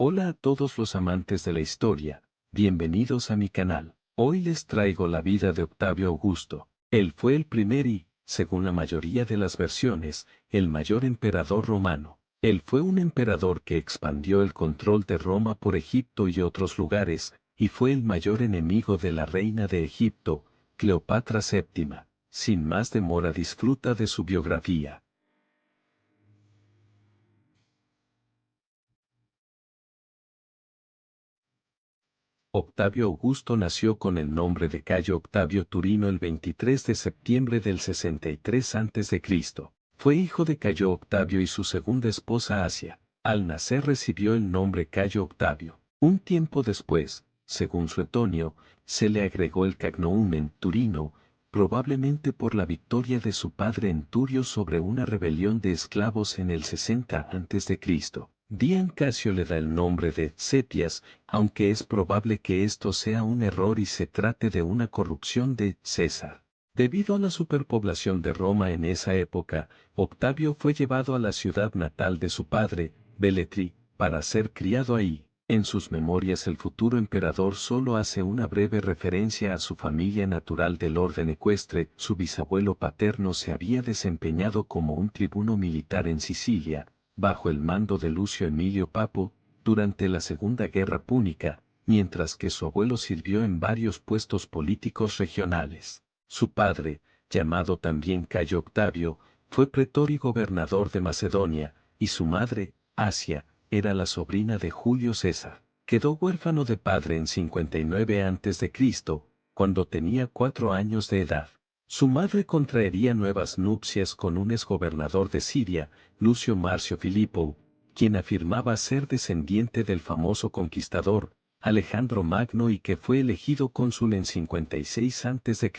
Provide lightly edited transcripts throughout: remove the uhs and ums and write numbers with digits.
Hola a todos los amantes de la historia, bienvenidos a mi canal. Hoy les traigo la vida de Octavio Augusto. Él fue el primer y, según la mayoría de las versiones, el mayor emperador romano. Él fue un emperador que expandió el control de Roma por Egipto y otros lugares, y fue el mayor enemigo de la reina de Egipto, Cleopatra VII. Sin más demora, disfruta de su biografía. Octavio Augusto nació con el nombre de Cayo Octavio Turino el 23 de septiembre del 63 a.C. Fue hijo de Cayo Octavio y su segunda esposa Asia. Al nacer recibió el nombre Cayo Octavio. Un tiempo después, según Suetonio, se le agregó el cognomen Turino, probablemente por la victoria de su padre en Turio sobre una rebelión de esclavos en el 60 a.C. Dian Casio le da el nombre de Cetias, aunque es probable que esto sea un error y se trate de una corrupción de César. Debido a la superpoblación de Roma en esa época, Octavio fue llevado a la ciudad natal de su padre, Beletri, para ser criado ahí. En sus memorias el futuro emperador solo hace una breve referencia a su familia natural del orden ecuestre. Su bisabuelo paterno se había desempeñado como un tribuno militar en Sicilia, bajo el mando de Lucio Emilio Papo, durante la Segunda Guerra Púnica, mientras que su abuelo sirvió en varios puestos políticos regionales. Su padre, llamado también Cayo Octavio, fue pretor y gobernador de Macedonia, y su madre, Asia, era la sobrina de Julio César. Quedó huérfano de padre en 59 a.C., cuando tenía 4 años de edad. Su madre contraería nuevas nupcias con un exgobernador de Siria, Lucio Marcio Filipo, quien afirmaba ser descendiente del famoso conquistador, Alejandro Magno, y que fue elegido cónsul en 56 a.C.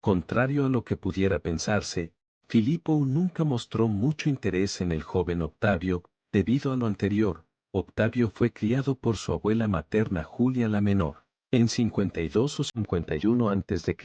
Contrario a lo que pudiera pensarse, Filipo nunca mostró mucho interés en el joven Octavio. Debido a lo anterior, Octavio fue criado por su abuela materna Julia la Menor. En 52 o 51 a.C.,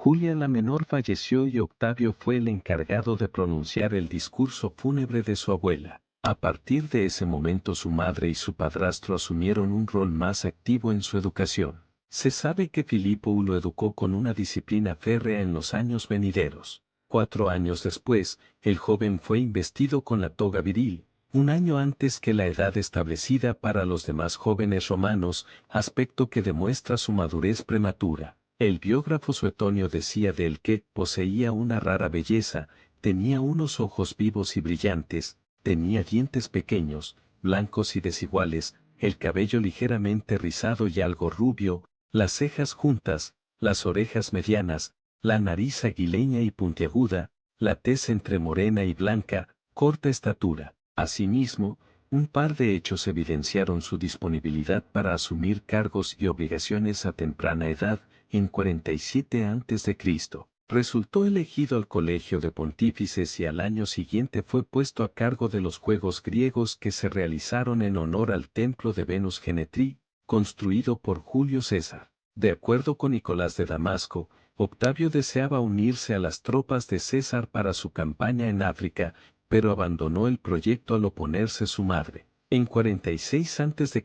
Julia la Menor falleció y Octavio fue el encargado de pronunciar el discurso fúnebre de su abuela. A partir de ese momento su madre y su padrastro asumieron un rol más activo en su educación. Se sabe que Filipo lo educó con una disciplina férrea en los años venideros. 4 años después, el joven fue investido con la toga viril, un año antes que la edad establecida para los demás jóvenes romanos, aspecto que demuestra su madurez prematura. El biógrafo Suetonio decía de él que poseía una rara belleza, tenía unos ojos vivos y brillantes, tenía dientes pequeños, blancos y desiguales, el cabello ligeramente rizado y algo rubio, las cejas juntas, las orejas medianas, la nariz aguileña y puntiaguda, la tez entre morena y blanca, corta estatura. Asimismo, un par de hechos evidenciaron su disponibilidad para asumir cargos y obligaciones a temprana edad. En 47 a.C., resultó elegido al Colegio de Pontífices y al año siguiente fue puesto a cargo de los Juegos griegos que se realizaron en honor al templo de Venus Genetri, construido por Julio César. De acuerdo con Nicolás de Damasco, Octavio deseaba unirse a las tropas de César para su campaña en África, pero abandonó el proyecto al oponerse su madre. En 46 a.C.,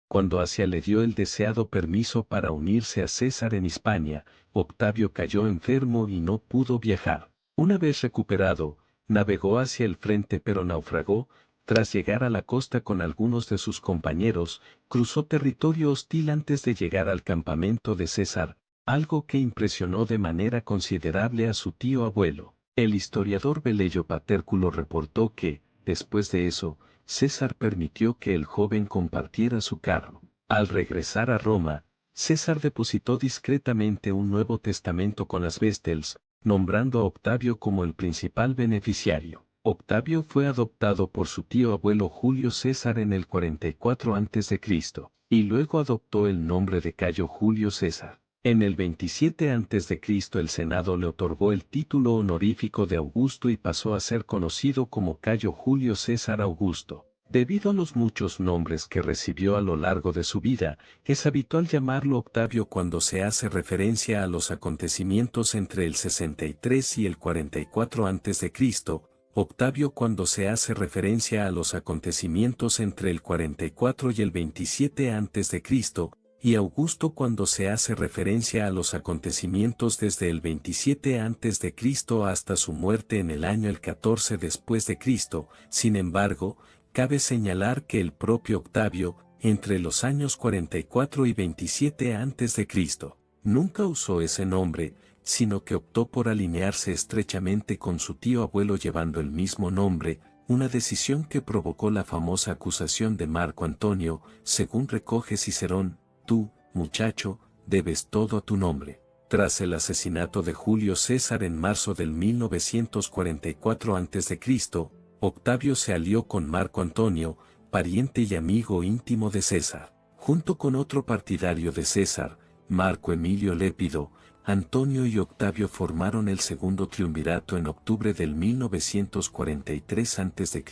cuando Asia le dio el deseado permiso para unirse a César en Hispania, Octavio cayó enfermo y no pudo viajar. Una vez recuperado, navegó hacia el frente pero naufragó. Tras llegar a la costa con algunos de sus compañeros, cruzó territorio hostil antes de llegar al campamento de César, algo que impresionó de manera considerable a su tío abuelo. El historiador Velleio Patérculo reportó que, después de eso, César permitió que el joven compartiera su carro. Al regresar a Roma, César depositó discretamente un Nuevo Testamento con las Vestels, nombrando a Octavio como el principal beneficiario. Octavio fue adoptado por su tío abuelo Julio César en el 44 a.C., y luego adoptó el nombre de Cayo Julio César. En el 27 a.C. el Senado le otorgó el título honorífico de Augusto y pasó a ser conocido como Cayo Julio César Augusto. Debido a los muchos nombres que recibió a lo largo de su vida, es habitual llamarlo Octavio cuando se hace referencia a los acontecimientos entre el 63 y el 44 a.C. Octavio cuando se hace referencia a los acontecimientos entre el 44 y el 27 a.C., y Augusto cuando se hace referencia a los acontecimientos desde el 27 a.C. hasta su muerte en el año el 14 después de Cristo. Sin embargo, cabe señalar que el propio Octavio, entre los años 44 y 27 a.C., nunca usó ese nombre, sino que optó por alinearse estrechamente con su tío abuelo llevando el mismo nombre, una decisión que provocó la famosa acusación de Marco Antonio, según recoge Cicerón: tú, muchacho, debes todo a tu nombre. Tras el asesinato de Julio César en marzo del 1944 a.C., Octavio se alió con Marco Antonio, pariente y amigo íntimo de César. Junto con otro partidario de César, Marco Emilio Lépido, Antonio y Octavio formaron el segundo triunvirato en octubre del 1943 a.C.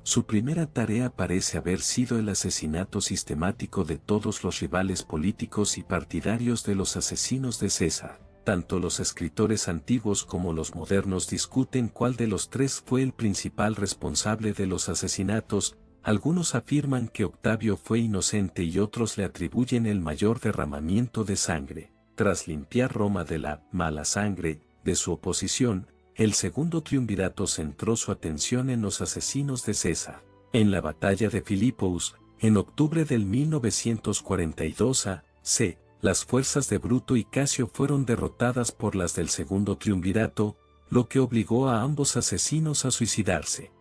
Su primera tarea parece haber sido el asesinato sistemático de todos los rivales políticos y partidarios de los asesinos de César. Tanto los escritores antiguos como los modernos discuten cuál de los tres fue el principal responsable de los asesinatos. Algunos afirman que Octavio fue inocente y otros le atribuyen el mayor derramamiento de sangre. Tras limpiar Roma de la mala sangre de su oposición, el segundo triunvirato centró su atención en los asesinos de César. En la batalla de Filipos, en octubre del 1942 a.C., las fuerzas de Bruto y Casio fueron derrotadas por las del segundo triunvirato, lo que obligó a ambos asesinos a suicidarse.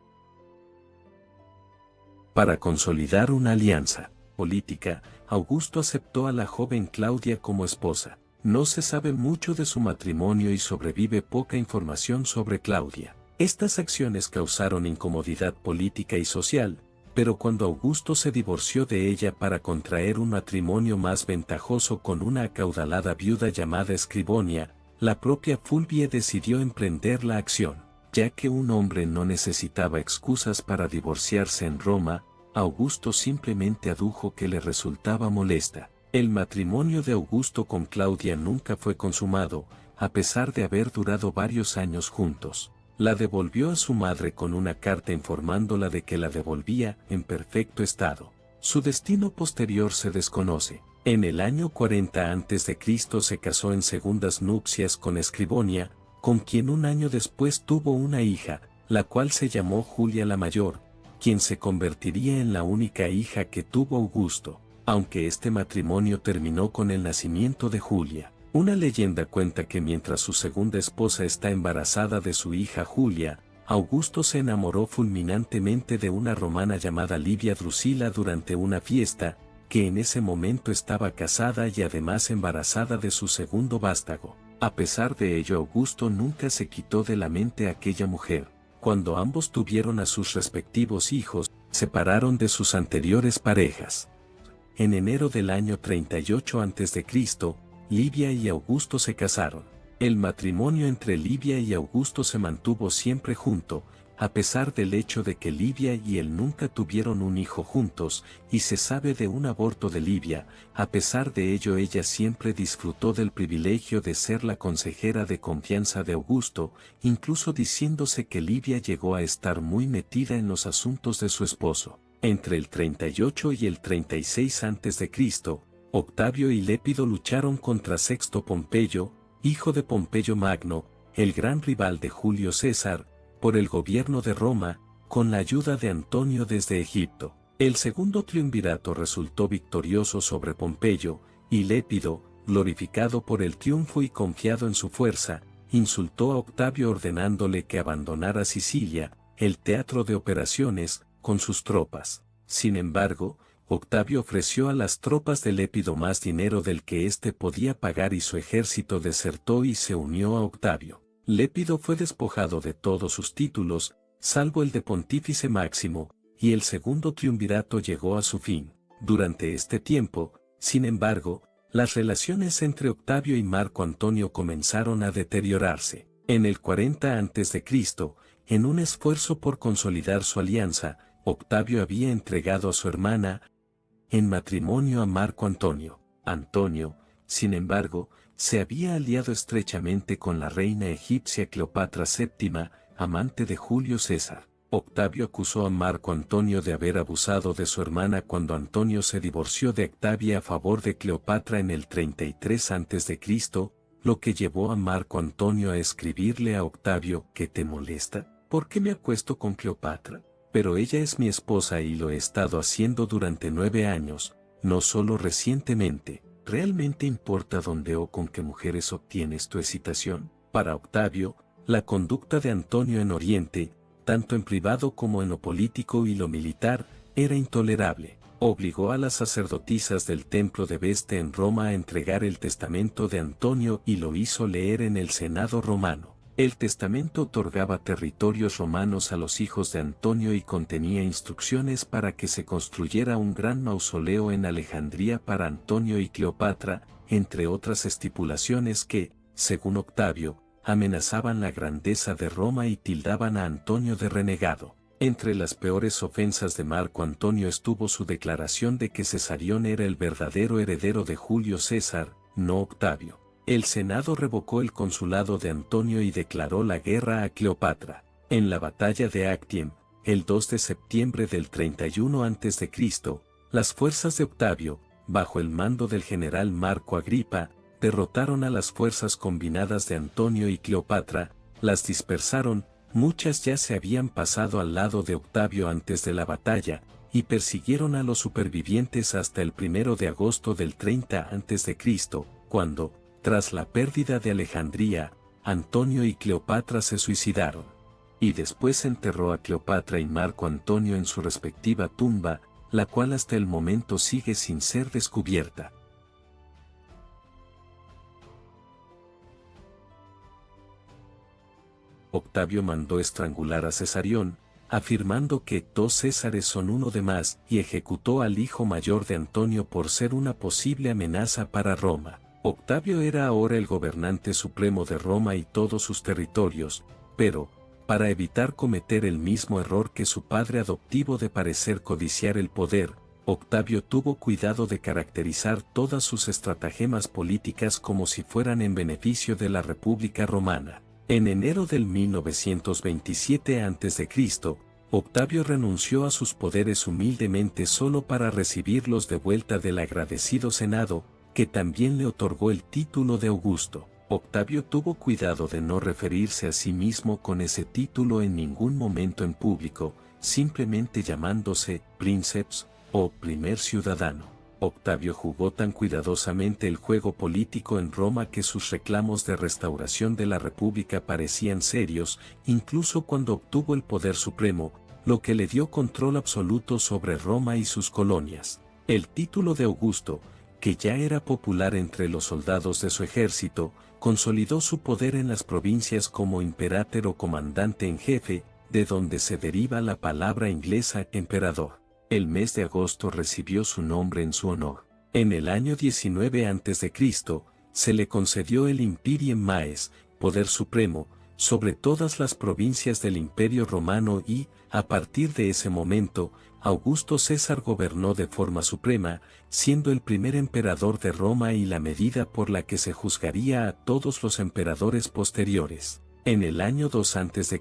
Para consolidar una alianza política, Augusto aceptó a la joven Claudia como esposa. No se sabe mucho de su matrimonio y sobrevive poca información sobre Claudia. Estas acciones causaron incomodidad política y social, pero cuando Augusto se divorció de ella para contraer un matrimonio más ventajoso con una acaudalada viuda llamada Escribonia, la propia Fulvia decidió emprender la acción. Ya que un hombre no necesitaba excusas para divorciarse en Roma, Augusto simplemente adujo que le resultaba molesta. El matrimonio de Augusto con Claudia nunca fue consumado, a pesar de haber durado varios años juntos. La devolvió a su madre con una carta informándola de que la devolvía en perfecto estado. Su destino posterior se desconoce. En el año 40 a.C. se casó en segundas nupcias con Escribonia, con quien un año después tuvo una hija, la cual se llamó Julia la Mayor, quien se convertiría en la única hija que tuvo Augusto. Aunque este matrimonio terminó con el nacimiento de Julia. Una leyenda cuenta que mientras su segunda esposa está embarazada de su hija Julia, Augusto se enamoró fulminantemente de una romana llamada Livia Drusila durante una fiesta, que en ese momento estaba casada y además embarazada de su segundo vástago. A pesar de ello, Augusto nunca se quitó de la mente a aquella mujer. Cuando ambos tuvieron a sus respectivos hijos, se separaron de sus anteriores parejas. En enero del año 38 a.C., Livia y Augusto se casaron. El matrimonio entre Livia y Augusto se mantuvo siempre junto, a pesar del hecho de que Livia y él nunca tuvieron un hijo juntos, y se sabe de un aborto de Livia. A pesar de ello, ella siempre disfrutó del privilegio de ser la consejera de confianza de Augusto, incluso diciéndose que Livia llegó a estar muy metida en los asuntos de su esposo. Entre el 38 y el 36 a.C., Octavio y Lépido lucharon contra Sexto Pompeyo, hijo de Pompeyo Magno, el gran rival de Julio César, por el gobierno de Roma, con la ayuda de Antonio desde Egipto. El segundo triunvirato resultó victorioso sobre Pompeyo, y Lépido, glorificado por el triunfo y confiado en su fuerza, insultó a Octavio ordenándole que abandonara Sicilia, el teatro de operaciones, con sus tropas. Sin embargo, Octavio ofreció a las tropas de Lépido más dinero del que éste podía pagar y su ejército desertó y se unió a Octavio. Lépido fue despojado de todos sus títulos, salvo el de pontífice máximo, y el segundo triunvirato llegó a su fin. Durante este tiempo, sin embargo, las relaciones entre Octavio y Marco Antonio comenzaron a deteriorarse. En el 40 a.C., en un esfuerzo por consolidar su alianza, Octavio había entregado a su hermana en matrimonio a Marco Antonio. Antonio, sin embargo, se había aliado estrechamente con la reina egipcia Cleopatra VII, amante de Julio César. Octavio acusó a Marco Antonio de haber abusado de su hermana cuando Antonio se divorció de Octavia a favor de Cleopatra en el 33 a.C., lo que llevó a Marco Antonio a escribirle a Octavio: ¿qué te molesta? ¿Por qué me acuesto con Cleopatra? Pero ella es mi esposa y lo he estado haciendo durante 9 años, no solo recientemente. ¿Realmente importa dónde o con qué mujeres obtienes tu excitación? Para Octavio, la conducta de Antonio en Oriente, tanto en privado como en lo político y lo militar, era intolerable. Obligó a las sacerdotisas del templo de Veste en Roma a entregar el testamento de Antonio y lo hizo leer en el Senado romano. El testamento otorgaba territorios romanos a los hijos de Antonio y contenía instrucciones para que se construyera un gran mausoleo en Alejandría para Antonio y Cleopatra, entre otras estipulaciones que, según Octavio, amenazaban la grandeza de Roma y tildaban a Antonio de renegado. Entre las peores ofensas de Marco Antonio estuvo su declaración de que Cesarión era el verdadero heredero de Julio César, no Octavio. El Senado revocó el consulado de Antonio y declaró la guerra a Cleopatra. En la batalla de Actium, el 2 de septiembre del 31 a.C., las fuerzas de Octavio, bajo el mando del general Marco Agripa, derrotaron a las fuerzas combinadas de Antonio y Cleopatra, las dispersaron. Muchas ya se habían pasado al lado de Octavio antes de la batalla, y persiguieron a los supervivientes hasta el 1 de agosto del 30 a.C., cuando, tras la pérdida de Alejandría, Antonio y Cleopatra se suicidaron. Y después enterró a Cleopatra y Marco Antonio en su respectiva tumba, la cual hasta el momento sigue sin ser descubierta. Octavio mandó estrangular a Cesarión, afirmando que 2 Césares son uno de más, y ejecutó al hijo mayor de Antonio por ser una posible amenaza para Roma. Octavio era ahora el gobernante supremo de Roma y todos sus territorios, pero, para evitar cometer el mismo error que su padre adoptivo de parecer codiciar el poder, Octavio tuvo cuidado de caracterizar todas sus estratagemas políticas como si fueran en beneficio de la República Romana. En enero del 927 a.C., Octavio renunció a sus poderes humildemente solo para recibirlos de vuelta del agradecido Senado, que también le otorgó el título de Augusto. Octavio tuvo cuidado de no referirse a sí mismo con ese título en ningún momento en público, simplemente llamándose princeps o primer ciudadano. Octavio jugó tan cuidadosamente el juego político en Roma que sus reclamos de restauración de la República parecían serios, incluso cuando obtuvo el poder supremo, lo que le dio control absoluto sobre Roma y sus colonias. El título de Augusto, que ya era popular entre los soldados de su ejército, consolidó su poder en las provincias como imperator o comandante en jefe, de donde se deriva la palabra inglesa emperador. El mes de agosto recibió su nombre en su honor. En el año 19 a.C., se le concedió el Imperium Maes, poder supremo, sobre todas las provincias del Imperio Romano y, a partir de ese momento, Augusto César gobernó de forma suprema, siendo el primer emperador de Roma y la medida por la que se juzgaría a todos los emperadores posteriores. En el año 2 a.C.,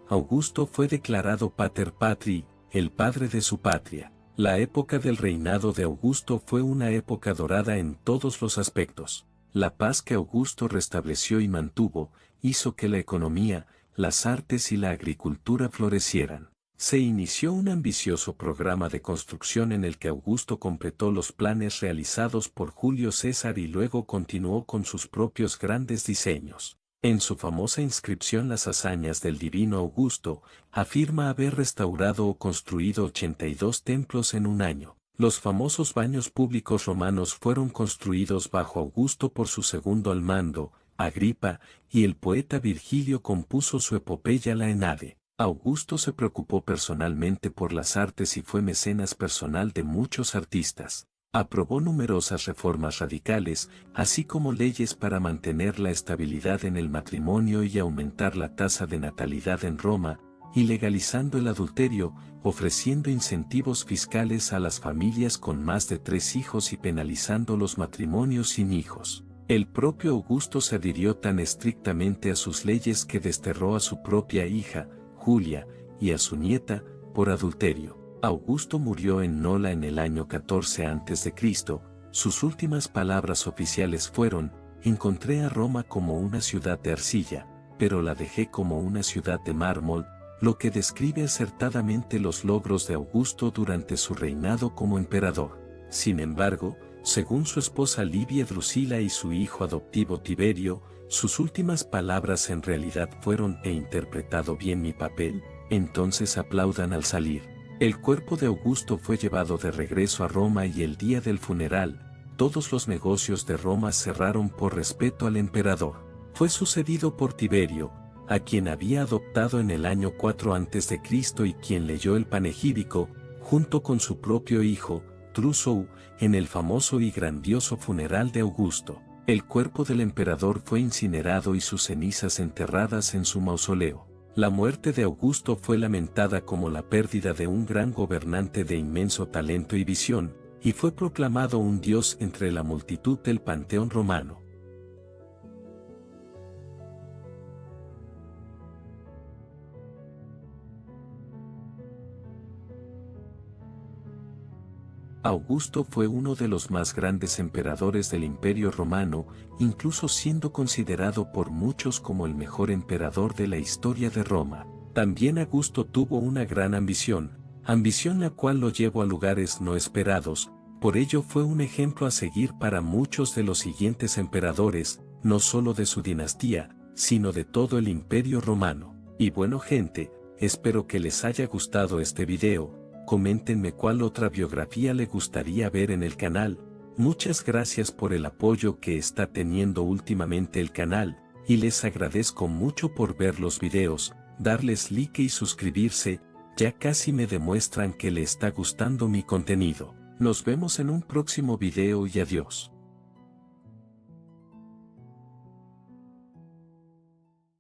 Augusto fue declarado Pater Patrii, el padre de su patria. La época del reinado de Augusto fue una época dorada en todos los aspectos. La paz que Augusto restableció y mantuvo, hizo que la economía, las artes y la agricultura florecieran. Se inició un ambicioso programa de construcción en el que Augusto completó los planes realizados por Julio César y luego continuó con sus propios grandes diseños. En su famosa inscripción Las hazañas del divino Augusto, afirma haber restaurado o construido 82 templos en un año. Los famosos baños públicos romanos fueron construidos bajo Augusto por su segundo al mando, Agripa, y el poeta Virgilio compuso su epopeya La Enade. Augusto se preocupó personalmente por las artes y fue mecenas personal de muchos artistas. Aprobó numerosas reformas radicales, así como leyes para mantener la estabilidad en el matrimonio y aumentar la tasa de natalidad en Roma, y legalizando el adulterio, ofreciendo incentivos fiscales a las familias con más de 3 hijos y penalizando los matrimonios sin hijos. El propio Augusto se adhirió tan estrictamente a sus leyes que desterró a su propia hija, Julia, y a su nieta, por adulterio. Augusto murió en Nola en el año 14 a.C. Sus últimas palabras oficiales fueron: encontré a Roma como una ciudad de arcilla, pero la dejé como una ciudad de mármol, lo que describe acertadamente los logros de Augusto durante su reinado como emperador. Sin embargo, según su esposa Livia Drusila y su hijo adoptivo Tiberio, sus últimas palabras en realidad fueron: he interpretado bien mi papel, entonces aplaudan al salir. El cuerpo de Augusto fue llevado de regreso a Roma y el día del funeral, todos los negocios de Roma cerraron por respeto al emperador. Fue sucedido por Tiberio, a quien había adoptado en el año 4 a.C. y quien leyó el panegírico, junto con su propio hijo, Drusou, en el famoso y grandioso funeral de Augusto. El cuerpo del emperador fue incinerado y sus cenizas enterradas en su mausoleo. La muerte de Augusto fue lamentada como la pérdida de un gran gobernante de inmenso talento y visión, y fue proclamado un dios entre la multitud del panteón romano. Augusto fue uno de los más grandes emperadores del Imperio Romano, incluso siendo considerado por muchos como el mejor emperador de la historia de Roma. También Augusto tuvo una gran ambición la cual lo llevó a lugares no esperados, por ello fue un ejemplo a seguir para muchos de los siguientes emperadores, no solo de su dinastía, sino de todo el Imperio Romano. Y bueno gente, espero que les haya gustado este video. Coméntenme cuál otra biografía le gustaría ver en el canal. Muchas gracias por el apoyo que está teniendo últimamente el canal, y les agradezco mucho por ver los videos, darles like y suscribirse, ya casi me demuestran que le está gustando mi contenido. Nos vemos en un próximo video y adiós.